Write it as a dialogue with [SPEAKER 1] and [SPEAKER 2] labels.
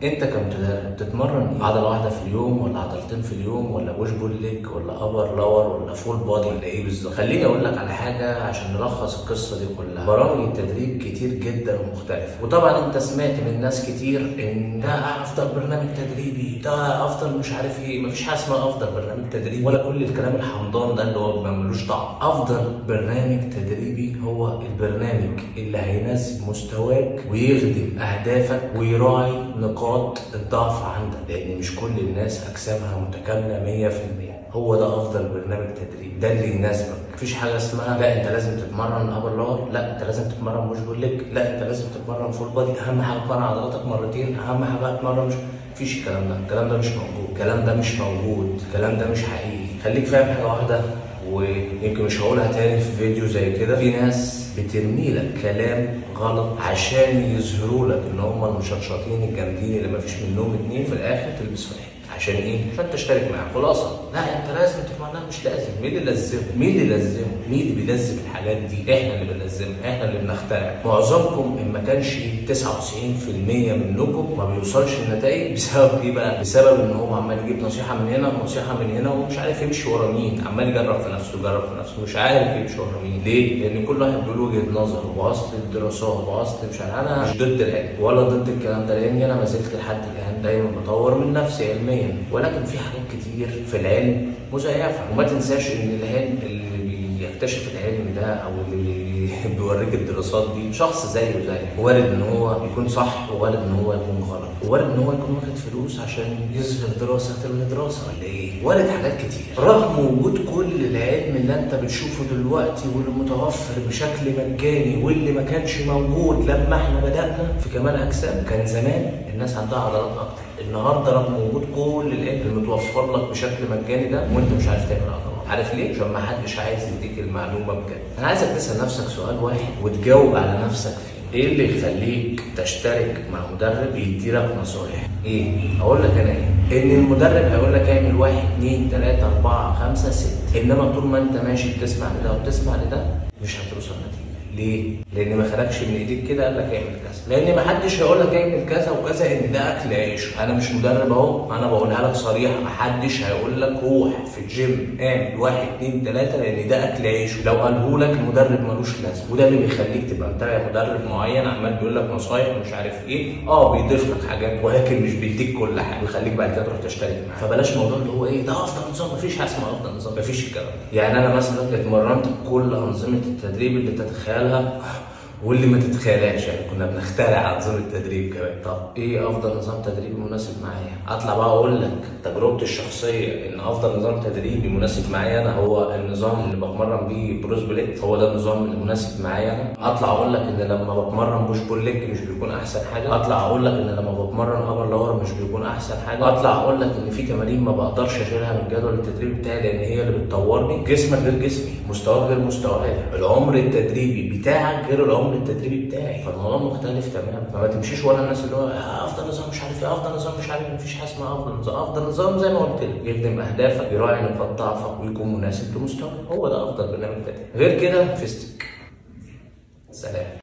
[SPEAKER 1] انت كمدرب بتتمرن عضله واحده في اليوم ولا عضلتين في اليوم ولا بوش بول ليج ولا ابر لور ولا فول بادي ولا ايه بالظبط؟ خليني اقول لك على حاجه عشان نلخص القصه دي كلها. برامج التدريب كتير جدا ومختلفه، وطبعا انت سمعت من ناس كتير ان ده افضل برنامج تدريبي، ده افضل مش عارف ايه. مفيش حاجه اسمها افضل برنامج تدريبي ولا كل الكلام الحمضان ده اللي هو ملوش طعم. افضل برنامج تدريبي هو البرنامج اللي هيناسب مستواك ويخدم اهدافك ويراعي نقاط الضعف عندك، لان مش كل الناس اجسامها متكامله 100%. هو ده افضل برنامج تدريب، ده اللي يناسبك. مفيش حاجه اسمها لا انت لازم تتمرن ابر لور، لا انت لازم تتمرن بوش بول ليج، لا انت لازم تتمرن فول بادي، اهم حاجه تمرن عضلاتك مرتين، اهم حاجه تتمرن مفيش الكلام ده. الكلام ده مش موجود، الكلام ده مش موجود، الكلام ده مش حقيقي. خليك فاهم حاجه واحده، ويمكن مش هقولها تاني في فيديو زي كده. في ناس بترمي لك كلام غلط عشان يظهروا لك ان هم المشطشطين الجامدين اللي مفيش منهم اتنين، في الاخر تلبس واحد. عشان ايه؟ عشان تشترك معاه. خلاصه لا انت لازم تتمرن، مش لازم. مين اللي لزمه؟ مين اللي لزمه؟ مين اللي بيلزم الحاجات دي؟ احنا اللي بنلزمها، احنا اللي بنخترع. معظمكم ان ما كانش 99% منكم ما بيوصلش النتائج بسبب ايه بقى؟ بسبب ان هو عمال يجيب نصيحه من هنا ونصيحه من هنا ومش عارف يمشي ورا مين، عمال يجرب في نفسه يجرب في نفسه، مش عارف يمشي ورا مين. ليه؟ لان كل واحد بيقول وجهه نظره واصل الدراسات واصل مش عارف. انا مش ضد العلم ولا ضد الكلام ده، لان انا ما زلت لحد الان دايما بطور من نفسي علميا، ولكن في حاجات كتير في العلم مزيفه. وما تنساش ان العلم اللي بيكتشف العلم ده او اللي بيوريك الدراسات دي شخص زيه زيك. وارد ان هو يكون صح ووارد ان هو يكون غلط، وارد ان هو يكون واخد فلوس عشان يظهر دراسه تلغي دراسه ولا ايه. وارد حاجات كتير. رغم وجود كل العلم اللي انت بتشوفه دلوقتي واللي متوفر بشكل مجاني واللي ما كانش موجود لما احنا بدانا في كمال اجسام، كان زمان الناس عندها عضلات اكتر. النهارده رغم وجود كل العلم المتوفر لك بشكل مجاني ده وانت مش عارف تعمل عضلات. عارف ليه؟ عشان ما حدش عايز يديك المعلومه بجد. انا عايزك تسال نفسك سؤال واحد وتجاوب على نفسك فيه. ايه اللي يخليك تشترك مع مدرب يديلك نصايح؟ ايه؟ اقول لك انا ايه؟ ان المدرب هيقول لك اعمل 1 2 3 4 5 6، انما طول ما انت ماشي بتسمع لده وبتسمع لده مش هتوصل نتيجه. ليه؟ لان ما خدكش من ايديك كده قال لك اعمل كذا، لان ما حدش هيقول لك اعمل كذا وكذا ان ده اكل عيش. انا مش مدرب اهو، انا بقولها لك صريحه، ما حدش هيقول لك روح في الجيم اعمل 1 2 3 لان ده اكل عيش. لو قاله لك المدرب ملوش لازمه، وده اللي بيخليك تبقى متابع مدرب معين عمال بيقول لك نصايح ومش عارف ايه. بيضيف لك حاجات ولكن مش بيديك كل حاجه، بيخليك بعد كده تروح تشترك معاه. فبلاش موضوع اللي هو ايه ده افضل نظام. مفيش حاجه اسمها افضل نظام، مفيش الكلام ده. يعني انا مثلا اتمرنت كل انظمه التدريب اللي تتخيلها واللي ما تتخيلهاش، يعني كنا بنخترع انظمه تدريب كمان. طب ايه افضل نظام تدريبي مناسب معايا؟ اطلع بقى اقول لك تجربتي الشخصيه ان افضل نظام تدريبي مناسب معايا انا هو النظام اللي بتمرن بيه بروس بليت، هو ده النظام اللي مناسب معايا انا. اطلع اقول لك ان لما بتمرن بوش بول ليج مش بيكون احسن حاجه. اطلع اقول لك ان لما بتمرن ابر لور مش بيكون احسن حاجه. اطلع اقول لك ان في تمارين ما بقدرش اشيلها من جدول التدريب بتاعي لان هي اللي بتطورني. جسمك غير جسمي، مستواك غير مستواي، العمر التدريبي بتاعك غير العمر التدريبي بتاعي، فالموضوع مختلف تماما. فما تمشيش ورا الناس اللي هو افضل نظام مش عارف ايه، افضل نظام مش عارف ايه. مفيش حاجه اسمها افضل نظام. افضل نظام زي ما قلت لك يخدم اهدافك، يراعي نقاط ضعفك ويكون مناسب لمستواك. هو ده افضل برنامج تدريبي. غير كده فيستك. سلام.